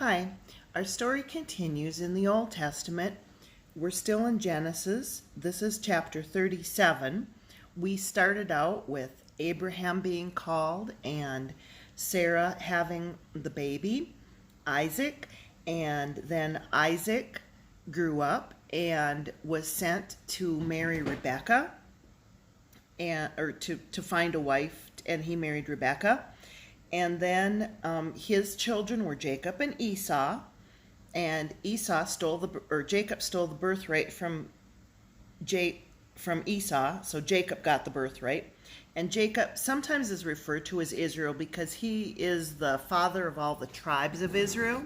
Hi, our story continues in the Old Testament. We're still in Genesis. This is chapter 37. We started out with Abraham being called and Sarah having the baby, Isaac, and then Isaac grew up and was sent to marry Rebecca or to find a wife, and he married Rebecca. And then his children were Jacob and Esau, and Jacob stole the birthright from Esau, so Jacob got the birthright. And Jacob sometimes is referred to as Israel because he is the father of all the tribes of Israel,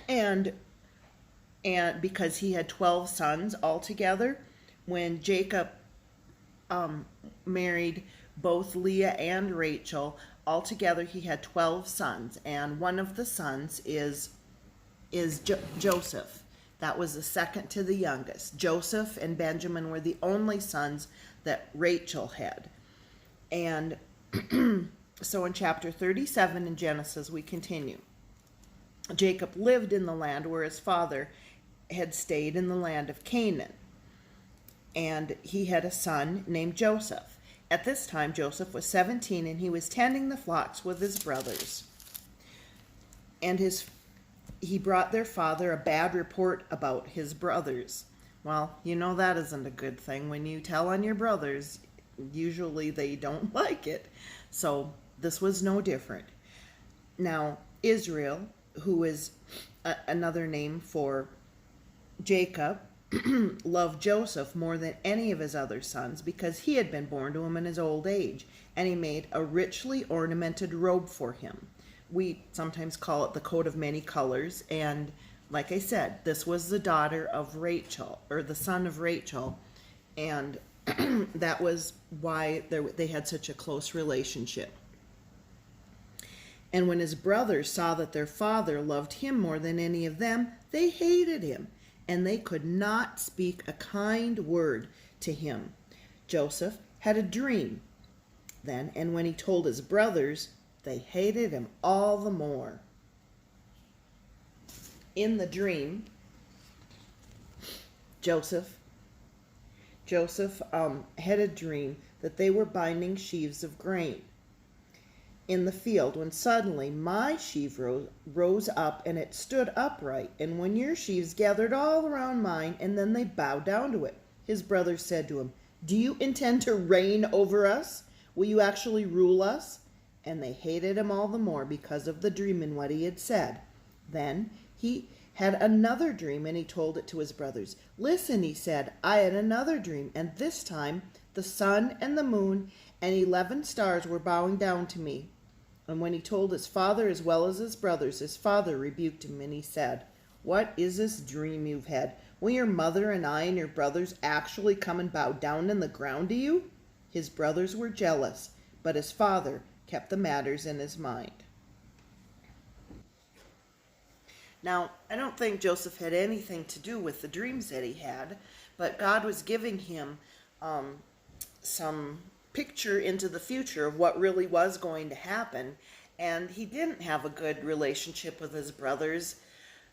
and because he had 12 sons altogether. When Jacob married both Leah and Rachel, altogether he had 12 sons, and one of the sons is Joseph. That was the second to the youngest. Joseph and Benjamin were the only sons that Rachel had. And so in chapter 37 in Genesis, we continue. Jacob lived in the land where his father had stayed, in the land of Canaan. And he had a son named Joseph. At this time, Joseph was 17, and he was tending the flocks with his brothers. And he brought their father a bad report about his brothers. Well, you know that isn't a good thing. When you tell on your brothers, usually they don't like it. So this was no different. Now, Israel, who is another name for Jacob, loved Joseph more than any of his other sons because he had been born to him in his old age, and he made a richly ornamented robe for him. We sometimes call it the coat of many colors, and like I said, this was the daughter of Rachel, or the son of Rachel, and that was why they had such a close relationship. And when his brothers saw that their father loved him more than any of them, they hated him, and they could not speak a kind word to him. Joseph had a dream then, and when he told his brothers, they hated him all the more. In the dream, Joseph had a dream that they were binding sheaves of grain in the field, when suddenly my sheaf rose up, and it stood upright, and when your sheaves gathered all around mine, and then they bowed down to it. His brothers said to him, "Do you intend to reign over us? Will you actually rule us?" And they hated him all the more because of the dream and what he had said. Then he had another dream, and he told it to his brothers. "Listen," he said, "I had another dream, and this time the sun and the moon and 11 stars were bowing down to me." And when he told his father as well as his brothers, his father rebuked him, and he said, "What is this dream you've had? Will your mother and I and your brothers actually come and bow down in the ground to you?" His brothers were jealous, but his father kept the matters in his mind. Now, I don't think Joseph had anything to do with the dreams that he had, but God was giving him some picture into the future of what really was going to happen. And he didn't have a good relationship with his brothers,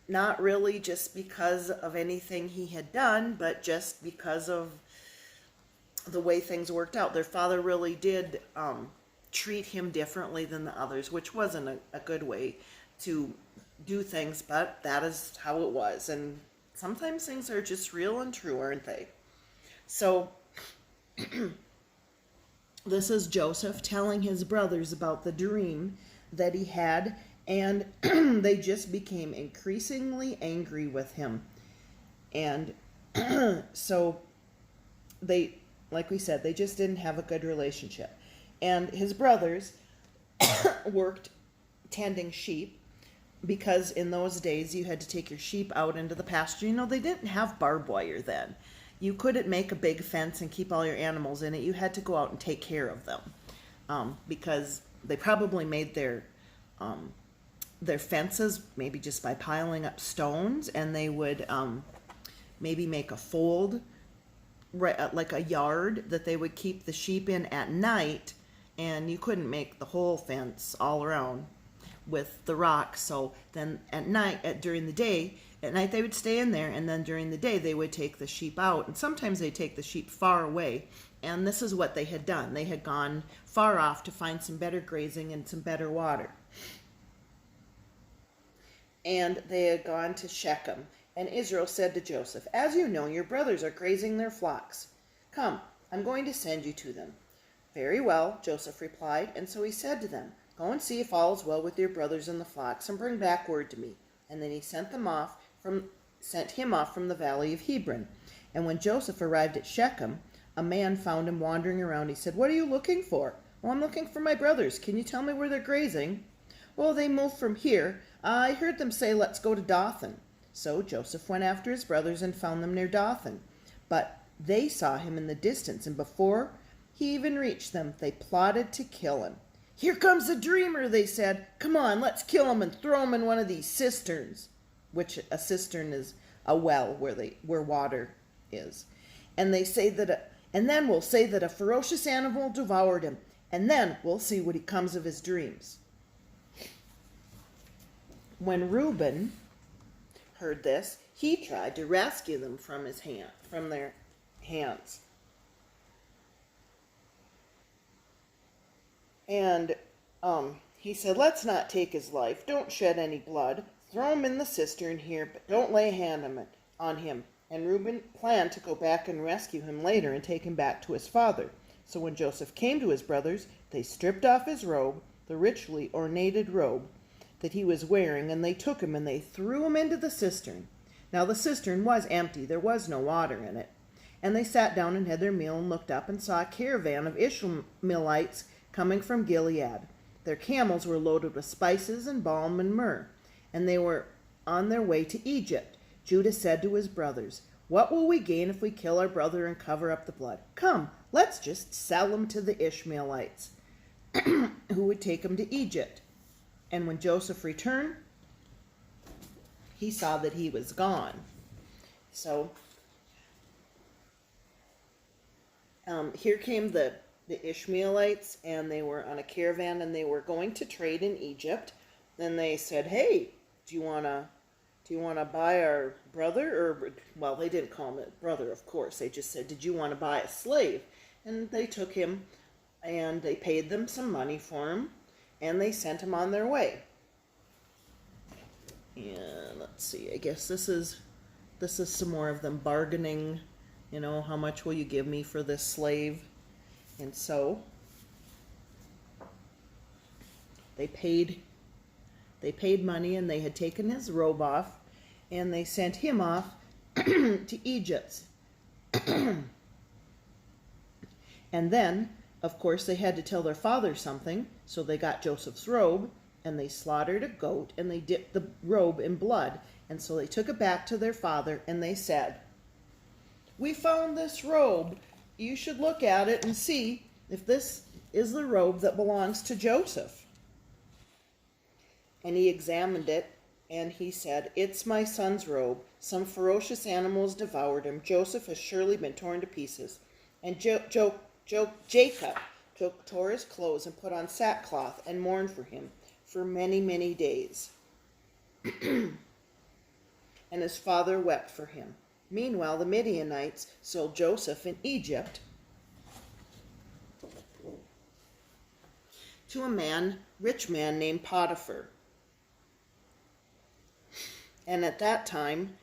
not really just because of anything he had done, but just because of the way things worked out. Their father really did treat him differently than the others, which wasn't a good way to do things, but that is how it was. And sometimes things are just real and true, aren't they? So this is Joseph telling his brothers about the dream that he had, and they just became increasingly angry with him. And so they, like we said, they just didn't have a good relationship. And his brothers worked tending sheep, because in those days you had to take your sheep out into the pasture. You know, they didn't have barbed wire then. You couldn't make a big fence and keep all your animals in it. You had to go out and take care of them, because they probably made their fences maybe just by piling up stones, and they would maybe make a fold, like a yard that they would keep the sheep in at night, and you couldn't make the whole fence all around. with the rocks. So then at night, during the day, at night they would stay in there, and then during the day they would take the sheep out. And sometimes they take the sheep far away. And this is what they had done. They had gone far off to find some better grazing and some better water. And they had gone to Shechem. And Israel said to Joseph, "As you know, your brothers are grazing their flocks. Come, I'm going to send you to them." "Very well," Joseph replied. And so he said to them, "Go and see if all is well with your brothers and the flocks, and bring back word to me." And then he sent him off from the valley of Hebron. And when Joseph arrived at Shechem, a man found him wandering around. He said, "What are you looking for?" "Well, I'm looking for my brothers. Can you tell me where they're grazing?" "Well, they moved from here. I heard them say, 'Let's go to Dothan.'" So Joseph went after his brothers and found them near Dothan. But they saw him in the distance, and before he even reached them, they plotted to kill him. "Here comes the dreamer," they said. "Come on, let's kill him and throw him in one of these cisterns," which a cistern is a well where water is. And then we'll say that a ferocious animal devoured him, and then we'll see what comes of his dreams. When Reuben heard this, he tried to rescue them from their hands. And he said, "Let's not take his life. Don't shed any blood. Throw him in the cistern here, but don't lay a hand on him." And Reuben planned to go back and rescue him later and take him back to his father. So when Joseph came to his brothers, they stripped off his robe, the richly ornated robe that he was wearing, and they took him and they threw him into the cistern. Now the cistern was empty. There was no water in it. And they sat down and had their meal and looked up and saw a caravan of Ishmaelites coming from Gilead. Their camels were loaded with spices and balm and myrrh, and they were on their way to Egypt. Judah said to his brothers, "What will we gain if we kill our brother and cover up the blood? Come, let's just sell him to the Ishmaelites, who would take him to Egypt." And when Joseph returned, he saw that he was gone. So here came the Ishmaelites, and they were on a caravan, and they were going to trade in Egypt. Then they said, "Hey, do you want to buy our brother?" Or, well, they didn't call him a brother, of course. They just said, "Did you want to buy a slave?" And they took him, and they paid them some money for him, and they sent him on their way. And let's see, I guess this is some more of them bargaining, how much will you give me for this slave? And so they paid money, and they had taken his robe off, and they sent him off to Egypt. And then, of course, they had to tell their father something, so they got Joseph's robe, and they slaughtered a goat, and they dipped the robe in blood. And so they took it back to their father, and they said, "We found this robe. You should look at it and see if this is the robe that belongs to Joseph." And he examined it, and he said, "It's my son's robe. Some ferocious animals devoured him. Joseph has surely been torn to pieces." And Jacob tore his clothes and put on sackcloth and mourned for him for many, many days. And his father wept for him. Meanwhile, the Midianites sold Joseph in Egypt to a rich man named Potiphar. And at that time,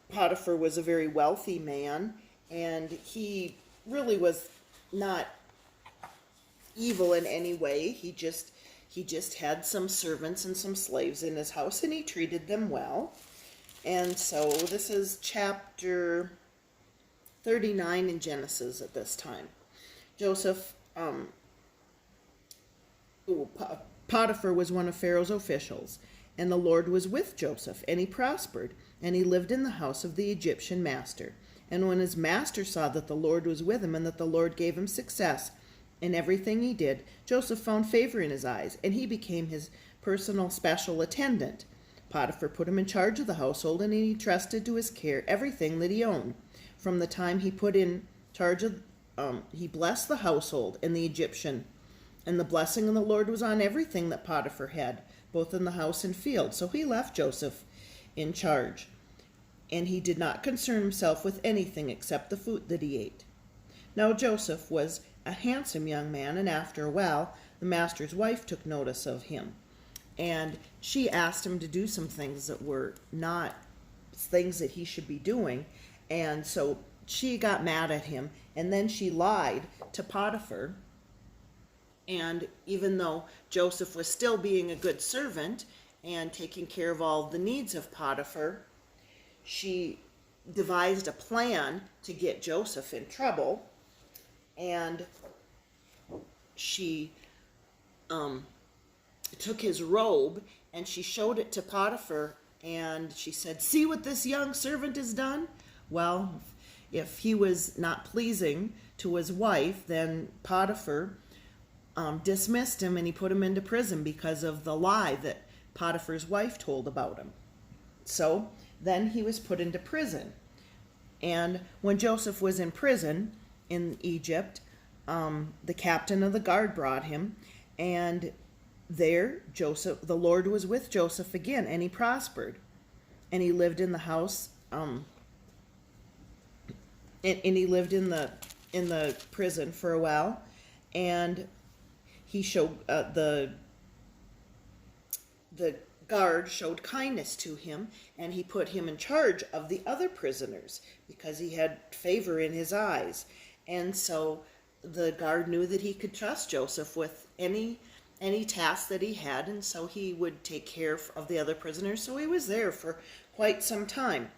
Potiphar was a very wealthy man, and he really was not evil in any way. He just had some servants and some slaves in his house, and he treated them well. And so this is chapter 39 in Genesis at this time. Potiphar was one of Pharaoh's officials, and the Lord was with Joseph, and he prospered, and he lived in the house of the Egyptian master. And when his master saw that the Lord was with him, and that the Lord gave him success in everything he did, Joseph found favor in his eyes, and he became his personal special attendant. Potiphar put him in charge of the household, and he trusted to his care everything that he owned. From the time he put in charge of, he blessed the household and the Egyptian And the blessing of the Lord was on everything that Potiphar had, both in the house and field. So he left Joseph in charge. And he did not concern himself with anything except the food that he ate. Now Joseph was a handsome young man, and after a while, the master's wife took notice of him. And she asked him to do some things that were not things that he should be doing. And so she got mad at him, and then she lied to Potiphar. And even though Joseph was still being a good servant and taking care of all the needs of Potiphar, she devised a plan to get Joseph in trouble. And she took his robe and she showed it to Potiphar, and she said, "See what this young servant has done?" Well, if he was not pleasing to his wife, then Potiphar dismissed him, and he put him into prison because of the lie that Potiphar's wife told about him. So then he was put into prison. And when Joseph was in prison in Egypt, the captain of the guard brought him, and there the Lord was with Joseph again, and he prospered. And he lived in the house, and he lived in the prison for a while, and he showed the guard showed kindness to him, and he put him in charge of the other prisoners because he had favor in his eyes. And so the guard knew that he could trust Joseph with any task that he had, and so he would take care of the other prisoners. So he was there for quite some time.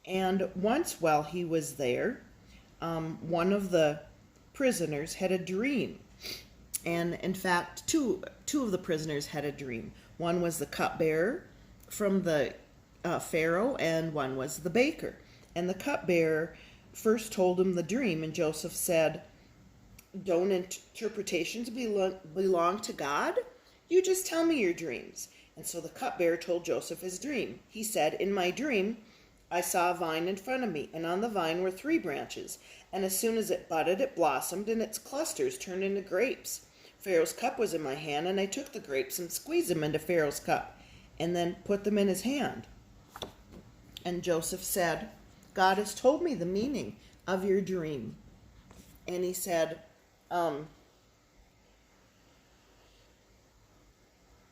And once while he was there, one of the prisoners had a dream. And in fact, two of the prisoners had a dream. One was the cupbearer from the Pharaoh, and one was the baker. And the cupbearer first told him the dream, and Joseph said, "Don't interpretations belong to God? You just tell me your dreams." And so the cupbearer told Joseph his dream. He said, "In my dream, I saw a vine in front of me, and on the vine were 3 branches. And as soon as it budded, it blossomed, and its clusters turned into grapes. Pharaoh's cup was in my hand, and I took the grapes and squeezed them into Pharaoh's cup, and then put them in his hand." And Joseph said, "God has told me the meaning of your dream." And he said,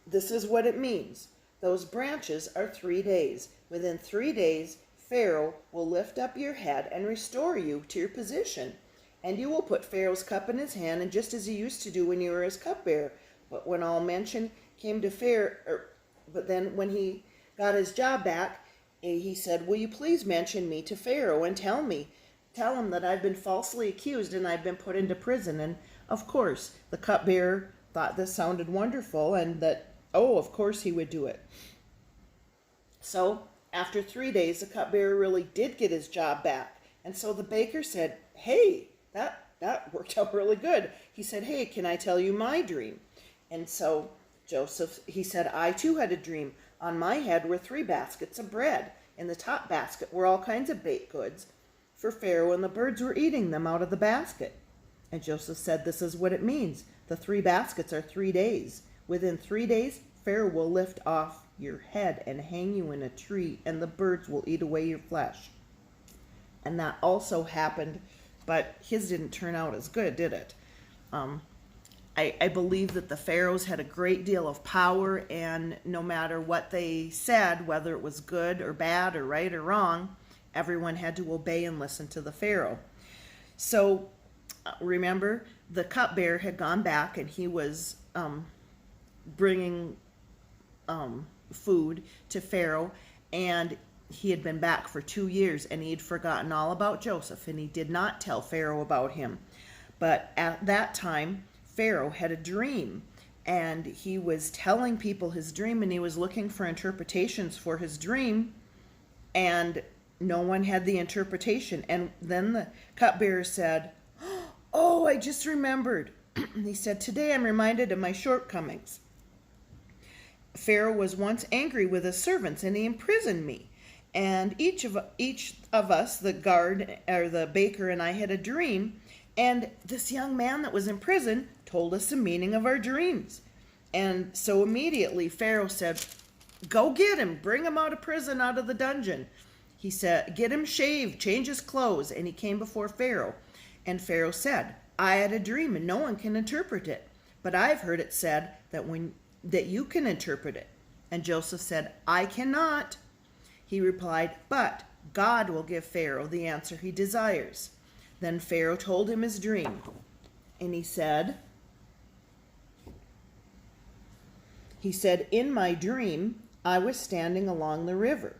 "This is what it means. Those branches are 3 days. Within 3 days, Pharaoh will lift up your head and restore you to your position. And you will put Pharaoh's cup in his hand, and just as you used to do when you were his cupbearer. But when all mention came to Pharaoh, but then when he got his job back, he said, 'Will you please mention me to Pharaoh and tell him that I've been falsely accused and I've been put into prison.' And of course, the cupbearer thought this sounded wonderful, and that, of course he would do it. So after 3 days, the cupbearer really did get his job back. And so the baker said, 'Hey, that worked out really good.' He said, 'Hey, can I tell you my dream?' And so he said, 'I too had a dream. On my head were 3 baskets of bread. In the top basket were all kinds of baked goods for Pharaoh, and the birds were eating them out of the basket.' And Joseph said, 'This is what it means. The 3 baskets are 3 days. Within 3 days, Pharaoh will lift off your head and hang you in a tree, and the birds will eat away your flesh.' And that also happened, but his didn't turn out as good, did it? I believe that the pharaohs had a great deal of power, and no matter what they said, whether it was good or bad or right or wrong, everyone had to obey and listen to the pharaoh. So remember, the cupbearer had gone back, and he was bringing food to Pharaoh, and he had been back for 2 years, and he had forgotten all about Joseph, and he did not tell Pharaoh about him. But at that time, Pharaoh had a dream, and he was telling people his dream, and he was looking for interpretations for his dream, and no one had the interpretation. And then the cupbearer said, "Oh, I just remembered." He said, "Today I'm reminded of my shortcomings. Pharaoh was once angry with his servants, and he imprisoned me. And each of us, the guard or the baker and I, had a dream, And this young man that was in prison told us the meaning of our dreams. And so immediately Pharaoh said, go get him, bring him out of prison, out of the dungeon. He said, get him shaved, change his clothes. And he came before Pharaoh. And Pharaoh said, I had a dream and no one can interpret it. But I've heard it said that you can interpret it. And Joseph said, I cannot. He replied, but God will give Pharaoh the answer he desires. Then Pharaoh told him his dream. And he said, in my dream, I was standing along the river,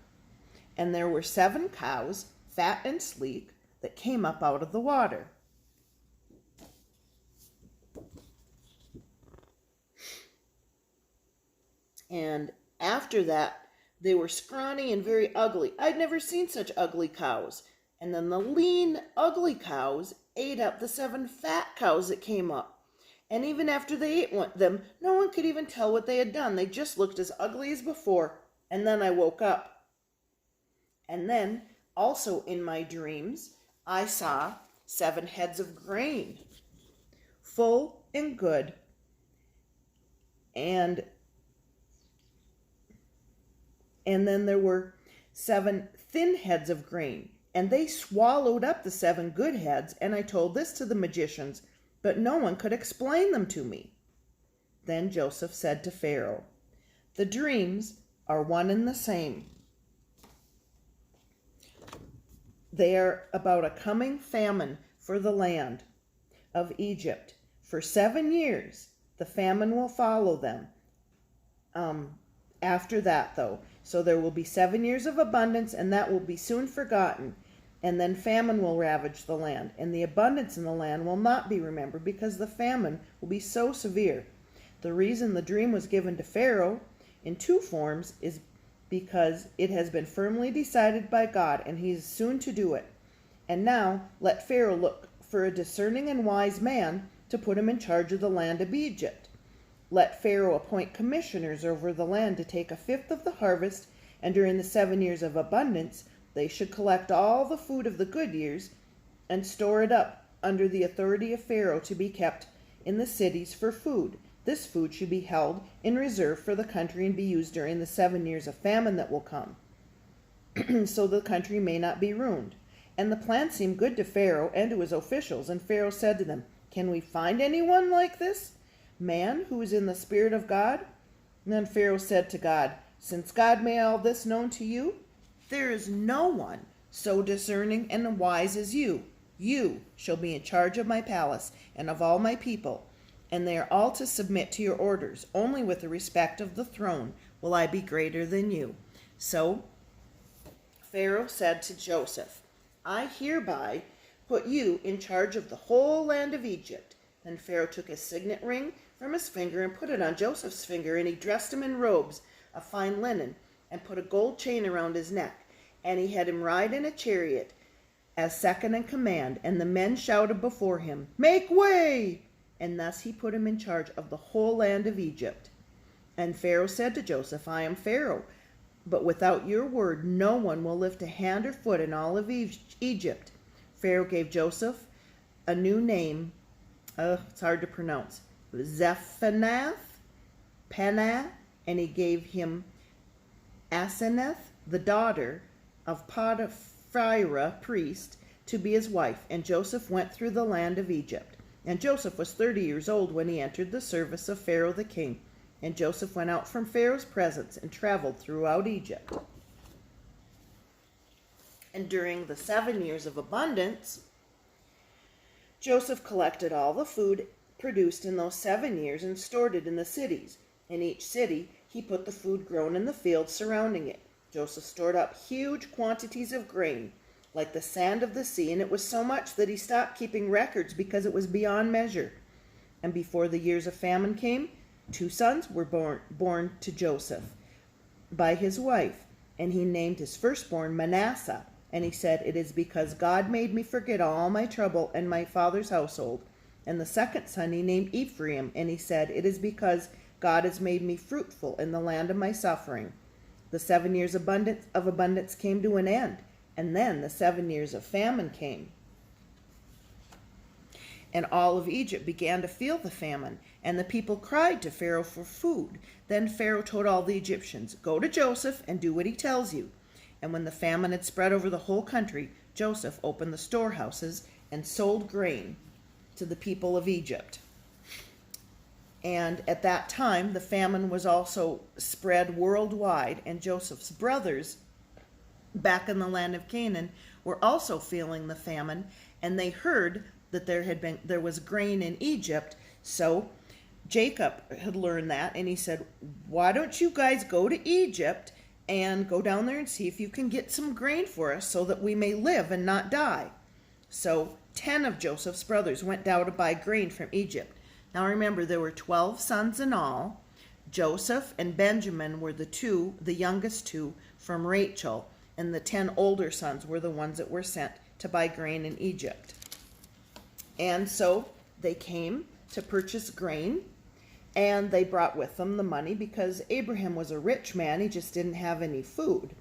and there were 7 cows, fat and sleek, that came up out of the water. And after that, they were scrawny and very ugly. I'd never seen such ugly cows. And then the lean, ugly cows ate up the 7 fat cows that came up. And even after they ate them, no one could even tell what they had done. They just looked as ugly as before. And then I woke up. And then, also in my dreams, I saw 7 heads of grain, full and good. And then there were 7 thin heads of grain, and they swallowed up the 7 good heads, and I told this to the magicians, but no one could explain them to me. Then Joseph said to Pharaoh, the dreams are one and the same. They are about a coming famine for the land of Egypt. For 7 years, the famine will follow them. After that, though, so there will be 7 years of abundance, and that will be soon forgotten. And then famine will ravage the land, and the abundance in the land will not be remembered, because the famine will be so severe. The reason the dream was given to Pharaoh in 2 forms is because it has been firmly decided by God, and he is soon to do it. And now let Pharaoh look for a discerning and wise man to put him in charge of the land of Egypt. Let Pharaoh appoint commissioners over the land to take 1/5 of the harvest, and during the 7 years of abundance, they should collect all the food of the good years and store it up under the authority of Pharaoh to be kept in the cities for food. This food should be held in reserve for the country and be used during the 7 years of famine that will come, so the country may not be ruined. And the plan seemed good to Pharaoh and to his officials, and Pharaoh said to them, can we find anyone like this man who is in the Spirit of God? And then Pharaoh said to God, since God made all this known to you, there is no one so discerning and wise as you. You shall be in charge of my palace and of all my people, and they are all to submit to your orders. Only with the respect of the throne will I be greater than you. So Pharaoh said to Joseph, I hereby put you in charge of the whole land of Egypt. Then Pharaoh took his signet ring from his finger and put it on Joseph's finger, and he dressed him in robes of fine linen and put a gold chain around his neck. And he had him ride in a chariot as second in command, and the men shouted before him, make way! And thus he put him in charge of the whole land of Egypt. And Pharaoh said to Joseph, I am Pharaoh, but without your word no one will lift a hand or foot in all of Egypt. Pharaoh gave Joseph a new name, it's hard to pronounce, Zephanath, Panah, and he gave him Asenath, the daughter of Potiphera, priest, to be his wife. And Joseph went through the land of Egypt. And Joseph was 30 years old when he entered the service of Pharaoh the king. And Joseph went out from Pharaoh's presence and traveled throughout Egypt. And during the 7 years of abundance, Joseph collected all the food produced in those 7 years and stored it in the cities. In each city, he put the food grown in the fields surrounding it. Joseph stored up huge quantities of grain, like the sand of the sea, and it was so much that he stopped keeping records because it was beyond measure. And before the years of famine came, 2 sons were born to Joseph by his wife, and he named his firstborn Manasseh. And he said, it is because God made me forget all my trouble and my father's household. And the second son he named Ephraim, and he said, it is because God has made me fruitful in the land of my suffering. The 7 years of abundance came to an end, and then the 7 years of famine came. And all of Egypt began to feel the famine, and the people cried to Pharaoh for food. Then Pharaoh told all the Egyptians, "Go to Joseph and do what he tells you." And when the famine had spread over the whole country, Joseph opened the storehouses and sold grain to the people of Egypt. And at that time, the famine was also spread worldwide, and Joseph's brothers back in the land of Canaan were also feeling the famine, and they heard that there was grain in Egypt. So Jacob had learned that, and he said, "Why don't you guys go to Egypt and go down there and see if you can get some grain for us so that we may live and not die?" So 10 of Joseph's brothers went down to buy grain from Egypt. Now remember, there were 12 sons in all. Joseph and Benjamin were the youngest two from Rachel, and the 10 older sons were the ones that were sent to buy grain in Egypt. And so they came to purchase grain, and they brought with them the money because Abraham was a rich man. He just didn't have any food.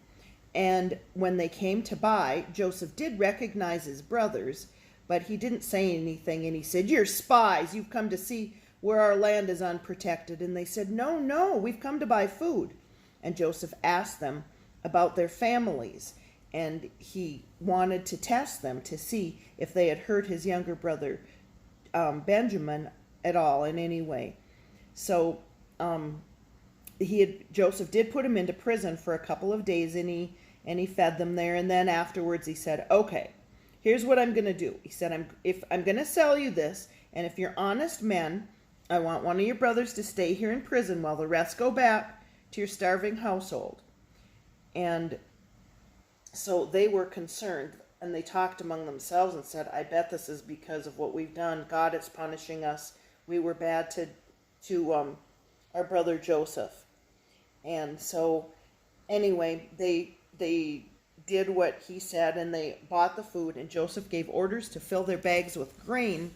And when they came to buy, Joseph did recognize his brothers, but he didn't say anything. And he said, "You're spies. You've come to see where our land is unprotected." And they said, No, we've come to buy food." And Joseph asked them about their families, and he wanted to test them to see if they had hurt his younger brother Benjamin at all in any way. So Joseph did put him into prison for a couple of days, and he fed them there. And then afterwards he said, "Okay, here's what I'm going to do." He said, I'm going to sell you this, and if you're honest men, I want one of your brothers to stay here in prison while the rest go back to your starving household. And so they were concerned, and they talked among themselves and said, "I bet this is because of what we've done. God is punishing us. We were bad to our brother Joseph." And so anyway, they did what he said, and they bought the food, and Joseph gave orders to fill their bags with grain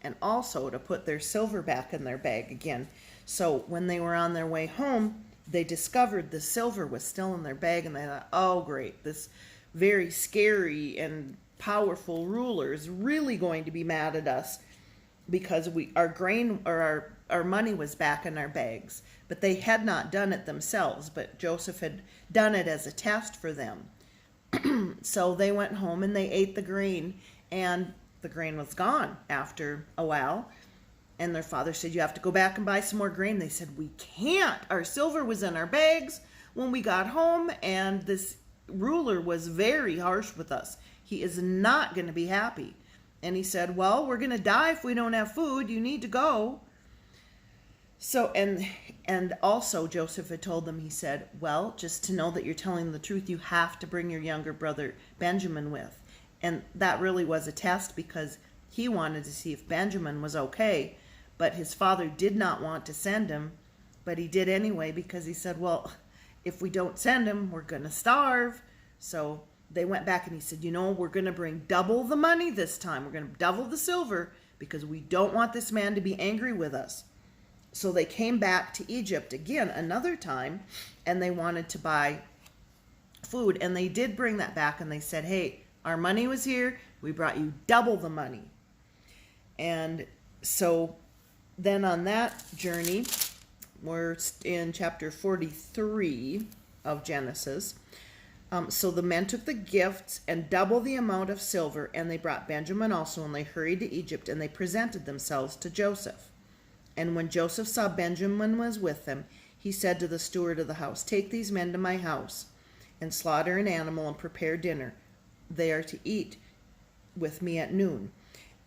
and also to put their silver back in their bag again. So when they were on their way home, they discovered the silver was still in their bag, and they thought, "Oh great, this very scary and powerful ruler is really going to be mad at us because our grain or our money was back in our bags." But they had not done it themselves, but Joseph had done it as a test for them. So they went home and they ate the grain, and the grain was gone after a while. And their father said, "You have to go back and buy some more grain." They said, "We can't. Our silver was in our bags when we got home, and this ruler was very harsh with us. He is not going to be happy." And he said, "Well, we're going to die if we don't have food. You need to go." So, and also Joseph had told them, he said, "Well, just to know that you're telling the truth, you have to bring your younger brother Benjamin with." And that really was a test because he wanted to see if Benjamin was okay, but his father did not want to send him, but he did anyway because he said, "Well, if we don't send him, we're going to starve." So they went back and he said, "We're going to bring double the money this time. We're going to double the silver because we don't want this man to be angry with us." So they came back to Egypt again another time, and they wanted to buy food, and they did bring that back, and they said, "Hey, our money was here. We brought you double the money." And so then on that journey, we're in chapter 43 of Genesis. So the men took the gifts and double the amount of silver, and they brought Benjamin also, and they hurried to Egypt, and they presented themselves to Joseph. And when Joseph saw Benjamin was with them, he said to the steward of the house, "Take these men to my house and slaughter an animal and prepare dinner. They are to eat with me at noon."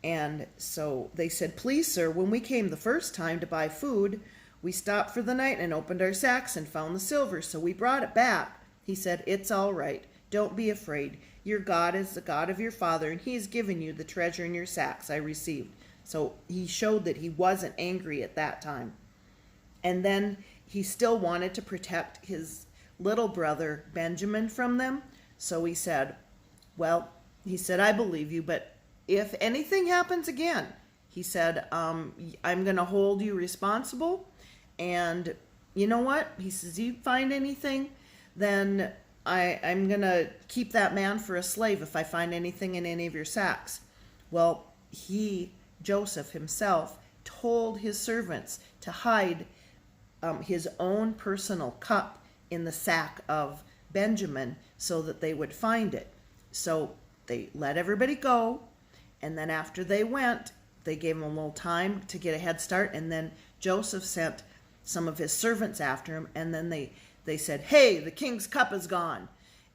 And so they said, "Please, sir, when we came the first time to buy food, we stopped for the night and opened our sacks and found the silver, so we brought it back." He said, "It's all right. Don't be afraid. Your God is the God of your father, and he has given you the treasure in your sacks I received." So he showed that he wasn't angry at that time. And then he still wanted to protect his little brother Benjamin from them. So he said, "I believe you, but if anything happens again," he said, "I'm going to hold you responsible. And you know what?" He says, "You find anything, then I'm going to keep that man for a slave if I find anything in any of your sacks." Well, he Joseph himself told his servants to hide his own personal cup in the sack of Benjamin so that they would find it. So they let everybody go, and then after they went, they gave them a little time to get a head start, and then Joseph sent some of his servants after him, and then they said, "Hey, the king's cup is gone."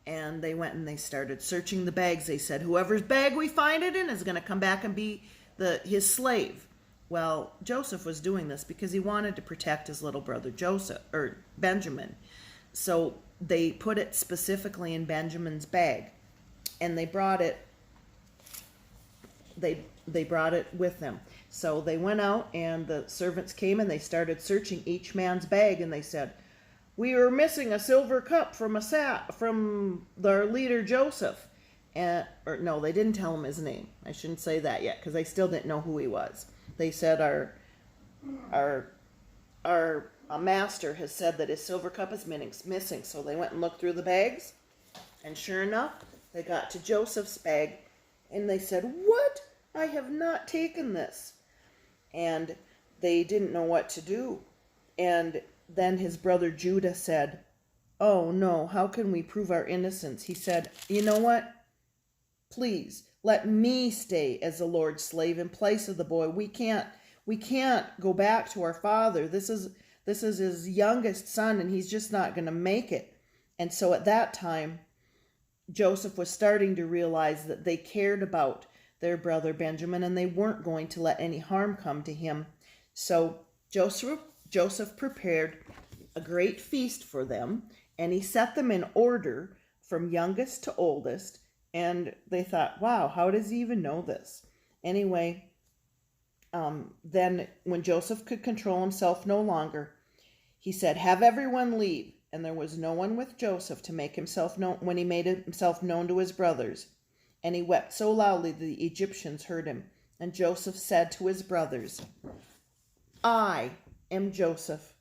And they went and they started searching the bags. They said, "Whoever's bag we find it in is going to come back and be his slave." Well, Joseph was doing this because he wanted to protect his little brother Benjamin. So they put it specifically in Benjamin's bag, and they brought it with them. So they went out, and the servants came and they started searching each man's bag, and they said, "We are missing a silver cup from our leader Joseph." Or no, they didn't tell him his name. I shouldn't say that yet because they still didn't know who he was. They said our master has said that his silver cup is missing. So they went and looked through the bags, and sure enough, they got to Joseph's bag, and they said, "What? I have not taken this." And they didn't know what to do. And then his brother Judah said, "Oh no, how can we prove our innocence?" He said, "You know what? Please let me stay as the Lord's slave in place of the boy. We can't go back to our father. This is his youngest son, and he's just not going to make it." And so at that time, Joseph was starting to realize that they cared about their brother Benjamin, and they weren't going to let any harm come to him. So Joseph prepared a great feast for them, and he set them in order from youngest to oldest. And they thought, wow, how does he even know this? Anyway, then when Joseph could control himself no longer, he said, "Have everyone leave." And there was no one with Joseph to make himself known when he made himself known to his brothers. And he wept so loudly that the Egyptians heard him. And Joseph said to his brothers, "I am Joseph.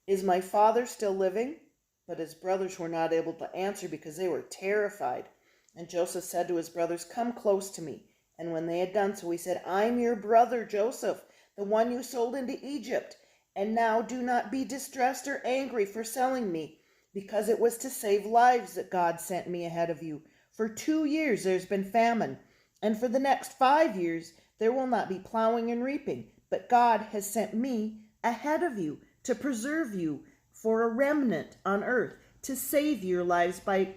Is my father still living?" But his brothers were not able to answer because they were terrified. And Joseph said to his brothers, "Come close to me." And when they had done so, he said, "I'm your brother Joseph, the one you sold into Egypt. And now do not be distressed or angry for selling me, because it was to save lives that God sent me ahead of you. For 2 years there's been famine, and for the next 5 years there will not be plowing and reaping. But God has sent me ahead of you to preserve you for a remnant on earth, to save your lives by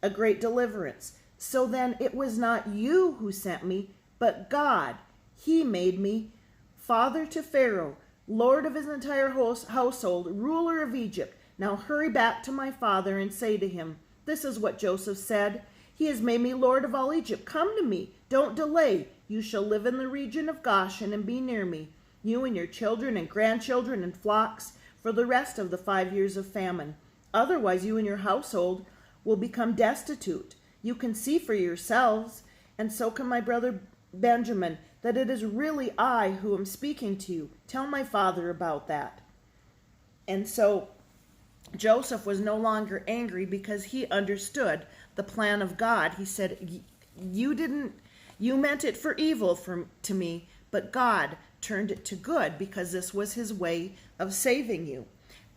a great deliverance. So then it was not you who sent me, but God. He made me father to Pharaoh, lord of his entire household, ruler of Egypt. Now hurry back to my father and say to him, 'This is what Joseph said. He has made me lord of all Egypt. Come to me. Don't delay. You shall live in the region of Goshen and be near me, you and your children and grandchildren and flocks, for the rest of the 5 years of famine. Otherwise you and your household will become destitute. You can see for yourselves, and so can my brother Benjamin, that it is really I who am speaking to you. Tell my father about that.'" And so Joseph was no longer angry because he understood the plan of God. He said, you meant it for evil to me, but God turned it to good because this was his way of saving you.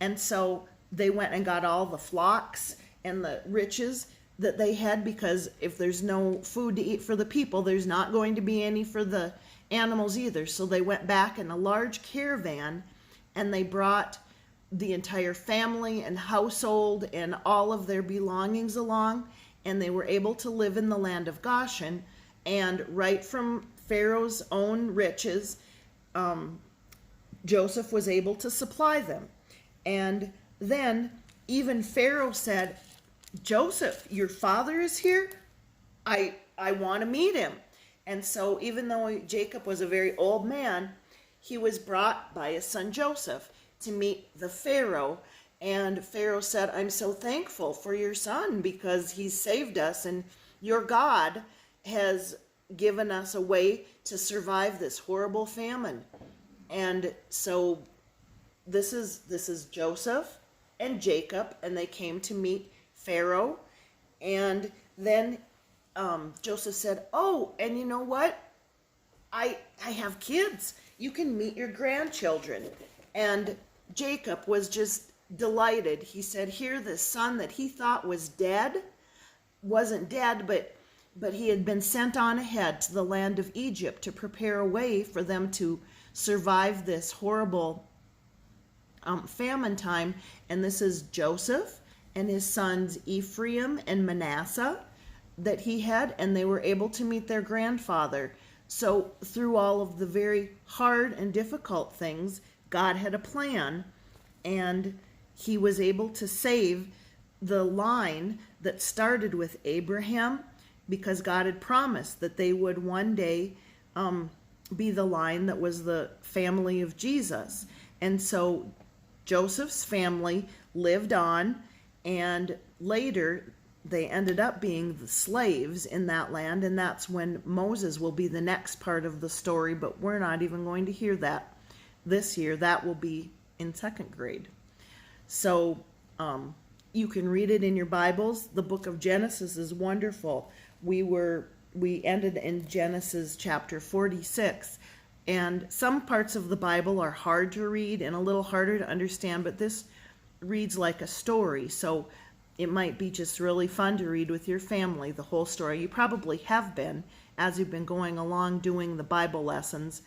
And so they went and got all the flocks and the riches that they had, because if there's no food to eat for the people, there's not going to be any for the animals either. So they went back in a large caravan, and they brought the entire family and household and all of their belongings along, and they were able to live in the land of Goshen. And right from Pharaoh's own riches, Joseph was able to supply them. And then even Pharaoh said, "Joseph, your father is here. I want to meet him." And so even though Jacob was a very old man, he was brought by his son Joseph to meet the Pharaoh. And Pharaoh said, "I'm so thankful for your son because he's saved us, and your God has given us a way to survive this horrible famine." And so this is Joseph and Jacob, and they came to meet Pharaoh. And then Joseph said, "Oh, and you know what? I have kids. You can meet your grandchildren. And Jacob was just delighted. He said, here, the son that he thought was dead wasn't dead, but he had been sent on ahead to the land of Egypt to prepare a way for them to survive this horrible famine time. And this is Joseph and his sons Ephraim and Manasseh that he had, and they were able to meet their grandfather. So through all of the very hard and difficult things, God had a plan, and he was able to save the line that started with Abraham, because God had promised that they would one day be the line that was the family of Jesus. And so Joseph's family lived on, and later they ended up being the slaves in that land, and that's when Moses will be the next part of the story, but we're not even going to hear that this year. That will be in second grade. So you can read it in your Bibles. The book of Genesis is wonderful. We ended in Genesis chapter 46, and some parts of the Bible are hard to read and a little harder to understand, but this reads like a story, so it might be just really fun to read with your family, the whole story. You probably have been as you've been going along doing the Bible lessons,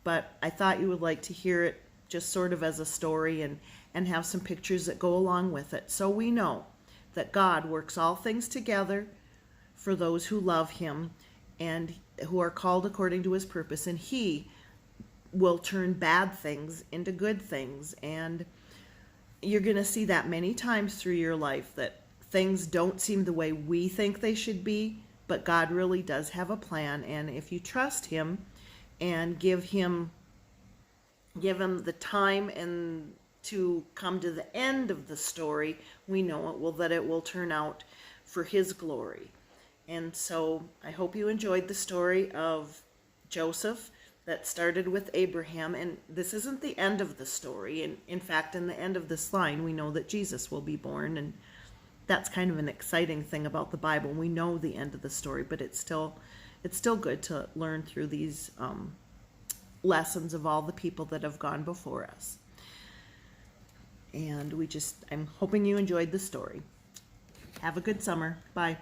but I thought you would like to hear it just sort of as a story and have some pictures that go along with it. So we know that God works all things together for those who love him and who are called according to his purpose, and he will turn bad things into good things. And you're going to see that many times through your life, that things don't seem the way we think they should be, but God really does have a plan. And if you trust him and give him the time and to come to the end of the story, we know that it will turn out for his glory. And so I hope you enjoyed the story of Joseph that started with Abraham, and this isn't the end of the story. And in fact, in the end of this line, we know that Jesus will be born, and that's kind of an exciting thing about the Bible. We know the end of the story, but it's still good to learn through these lessons of all the people that have gone before us. And I'm hoping you enjoyed the story. Have a good summer. Bye.